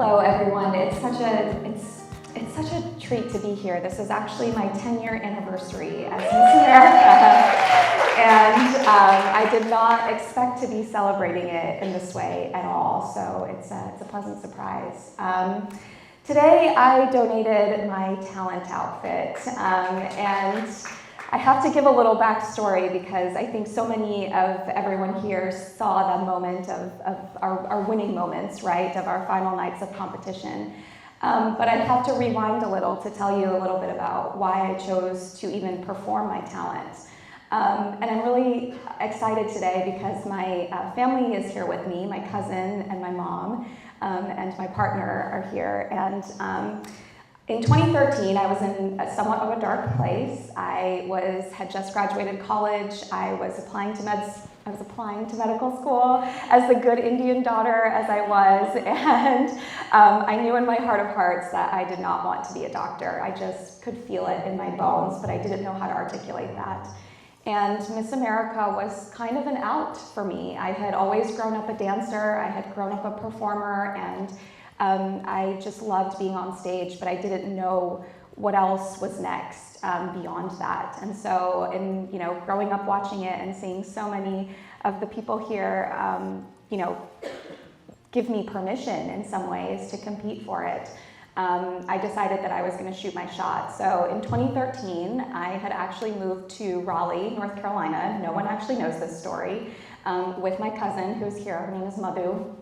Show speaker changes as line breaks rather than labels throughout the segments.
Hello, everyone. It's such a treat to be here. This is actually my 10-year anniversary as Miss America, and I did not expect to be celebrating it in this way at all. So it's a pleasant surprise. Today, I donated my talent outfit, and I have to give a little backstory because I think so many of everyone here saw the moment of our winning moments, right, of our final nights of competition. But I'd have to rewind a little to tell you a little bit about why I chose to even perform my talent. And I'm really excited today because my family is here with me, my cousin and my mom, and my partner are here. And in 2013, I was in somewhat of a dark place. I had just graduated college. I was applying to medical school as the good Indian daughter as I was, and I knew in my heart of hearts that I did not want to be a doctor. I just could feel it in my bones, but I didn't know how to articulate that. And Miss America was kind of an out for me. I had always grown up a dancer. I had grown up a performer, and I just loved being on stage, but I didn't know what else was next beyond that. And so, growing up watching it and seeing so many of the people here, give me permission in some ways to compete for it, I decided that I was going to shoot my shot. So in 2013, I had actually moved to Raleigh, North Carolina. No one actually knows this story, with my cousin who's here. Her name is Madhu.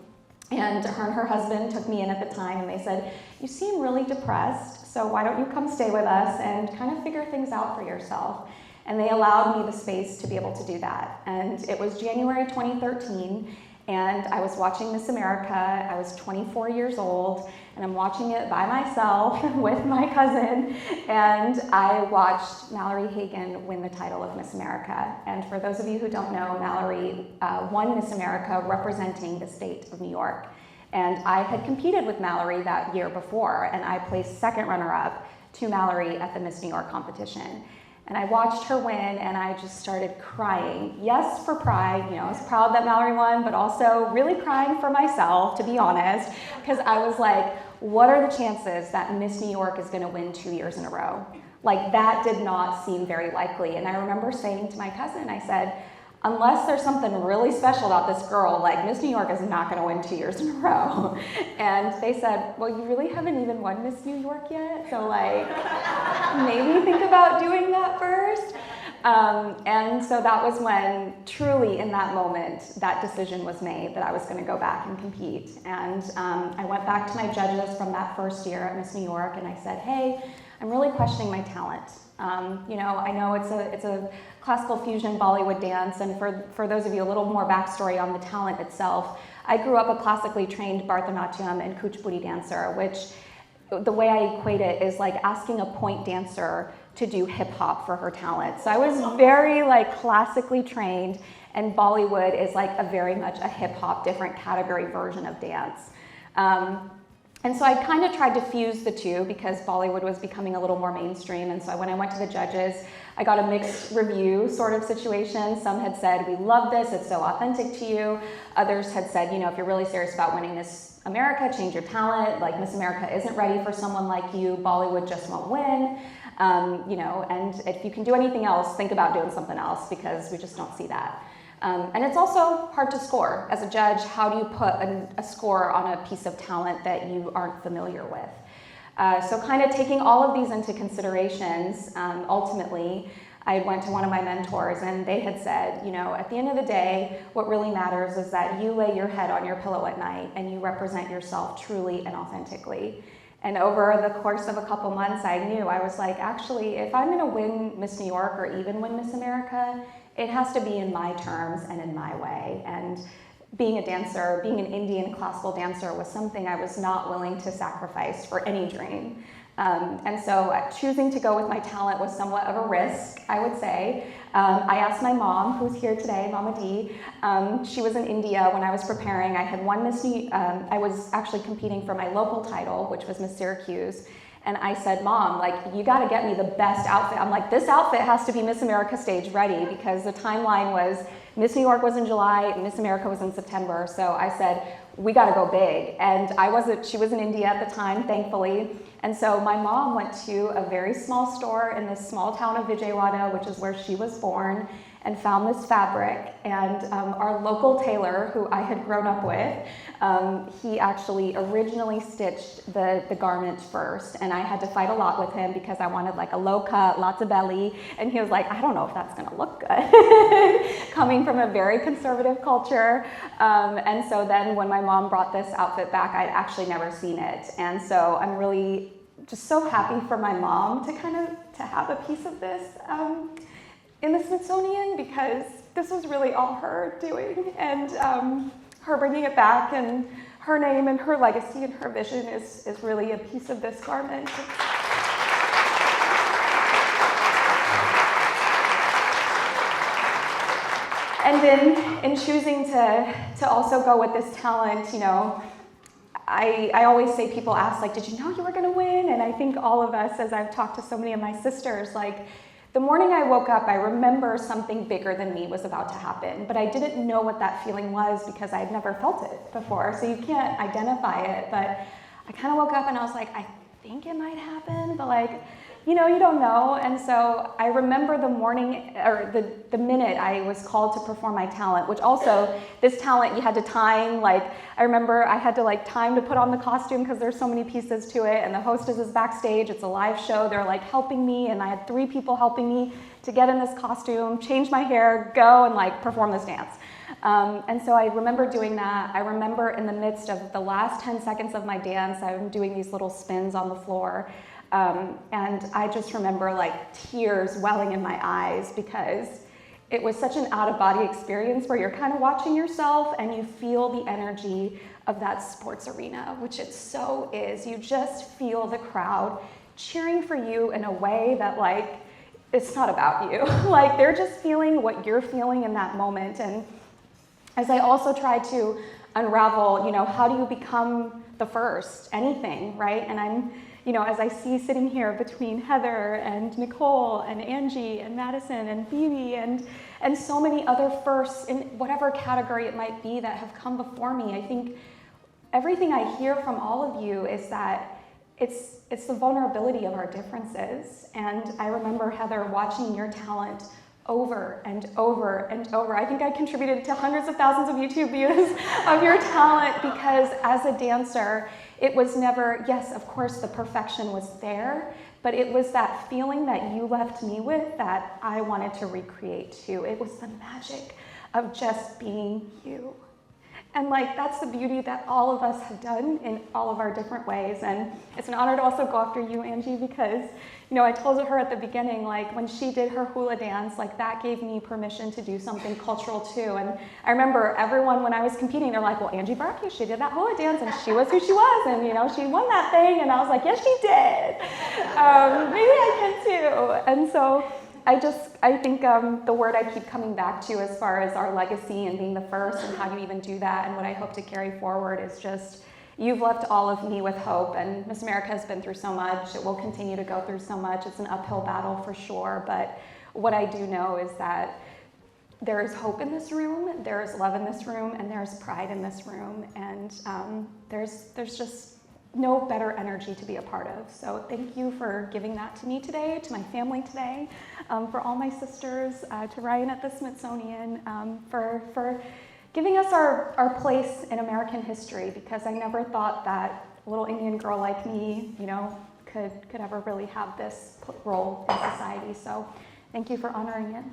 And her husband took me in at the time, and they said, "You seem really depressed, so why don't you come stay with us and kind of figure things out for yourself?" And they allowed me the space to be able to do that. And it was January 2013, and I was watching Miss America. I was 24 years old, and I'm watching it by myself with my cousin, and I watched Mallory Hagan win the title of Miss America. And for those of you who don't know, Mallory won Miss America representing the state of New York. And I had competed with Mallory that year before, and I placed second runner-up to Mallory at the Miss New York competition. And I watched her win, and I just started crying. Yes, for pride. I was proud that Mallory won, but also really crying for myself, to be honest, because I was like, what are the chances that Miss New York is going to win 2 years in a row? Like, that did not seem very likely. And I remember saying to my cousin, I said, unless there's something really special about this girl, like Miss New York is not going to win 2 years in a row. And they said, well, you really haven't even won Miss New York yet, so like, maybe think about doing that first. And so that was when, truly in that moment, that decision was made that I was going to go back and compete. And I went back to my judges from that first year at Miss New York, and I said, hey, I'm really questioning my talent. I know it's a classical fusion Bollywood dance, and for those of you a little more backstory on the talent itself, I grew up a classically trained Bharatanatyam and Kuchipudi dancer, which the way I equate it is like asking a point dancer to do hip hop for her talent. So I was very classically trained, and Bollywood is like a very much a hip hop different category version of dance. And so I kind of tried to fuse the two because Bollywood was becoming a little more mainstream. And so when I went to the judges, I got a mixed review sort of situation. Some had said, we love this, it's so authentic to you. Others had said, if you're really serious about winning Miss America, change your talent. Like, Miss America isn't ready for someone like you. Bollywood just won't win. And if you can do anything else, think about doing something else because we just don't see that. And it's also hard to score. As a judge, how do you put a score on a piece of talent that you aren't familiar with? So kind of taking all of these into considerations, ultimately, I went to one of my mentors, and they had said, at the end of the day, what really matters is that you lay your head on your pillow at night and you represent yourself truly and authentically. And over the course of a couple months, I knew, I was like, actually, if I'm going to win Miss New York or even win Miss America, it has to be in my terms and in my way. And being a dancer, being an Indian classical dancer was something I was not willing to sacrifice for any dream. And so choosing to go with my talent was somewhat of a risk, I would say. I asked my mom, who's here today, Mama Dee. She was in India when I was preparing. I had won I was actually competing for my local title, which was Miss Syracuse. And I said, Mom, you gotta get me the best outfit. I'm like, this outfit has to be Miss America stage ready because the timeline was Miss New York was in July, Miss America was in September, so I said, we gotta go big. And she was in India at the time, thankfully. And so my mom went to a very small store in this small town of Vijayawada, which is where she was born, and found this fabric. And our local tailor, who I had grown up with, he actually originally stitched the garment first. And I had to fight a lot with him because I wanted like a low cut, lots of belly. And he was like, I don't know if that's gonna look good. Coming from a very conservative culture. And so then when my mom brought this outfit back, I'd actually never seen it. And so I'm really just so happy for my mom to have a piece of this in the Smithsonian, because this was really all her doing, and her bringing it back, and her name and her legacy and her vision is really a piece of this garment. And in choosing to also go with this talent, you know, I always say, people ask, like, did you know you were gonna win? And I think all of us, as I've talked to so many of my sisters, like, the morning I woke up, I remember something bigger than me was about to happen, but I didn't know what that feeling was because I had never felt it before, so you can't identify it. But I kind of woke up and I was like, I think it might happen, but like, you know, you don't know. And so I remember the morning, or the minute I was called to perform my talent, which also, this talent, you had to time, like, I remember I had to like time to put on the costume because there's so many pieces to it, and the hostess is backstage, it's a live show, they're like helping me, and I had 3 people helping me to get in this costume, change my hair, go and like perform this dance. And so I remember doing that. I remember in the midst of the last 10 seconds of my dance, I'm doing these little spins on the floor. And I just remember like tears welling in my eyes because it was such an out-of-body experience where you're kind of watching yourself and you feel the energy of that sports arena, which it so is. You just feel the crowd cheering for you in a way that like, it's not about you. Like they're just feeling what you're feeling in that moment. And as I also try to unravel, you know, how do you become the first, anything, right? And I'm, you know, as I see sitting here between Heather and Nicole and Angie and Madison and Phoebe and so many other firsts in whatever category it might be that have come before me, I think everything I hear from all of you is that it's the vulnerability of our differences. And I remember, Heather, watching your talent over and over and over. I think I contributed to hundreds of thousands of YouTube views of your talent because as a dancer, it was never, yes, of course the perfection was there, but it was that feeling that you left me with that I wanted to recreate too. It was the magic of just being you. And like, that's the beauty that all of us have done in all of our different ways. And it's an honor to also go after you, Angie, because, you know, I told her at the beginning, like when she did her hula dance, like that gave me permission to do something cultural too. And I remember everyone, when I was competing, they're like, well, Angie Barkey, she did that hula dance and she was who she was. And, you know, she won that thing. And I was like, yes, she did. Maybe I can too. And so I think the word I keep coming back to as far as our legacy and being the first and how you even do that and what I hope to carry forward is just, you've left all of me with hope, and Miss America has been through so much. It will continue to go through so much. It's an uphill battle for sure, but what I do know is that there is hope in this room, there is love in this room, and there's pride in this room, and there's just no better energy to be a part of. So thank you for giving that to me today, to my family today, for all my sisters, to Ryan at the Smithsonian, for giving us our place in American history, because I never thought that a little Indian girl like me, you know, could ever really have this role in society. So thank you for honoring it.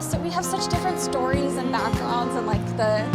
So we have such different stories and backgrounds, and like the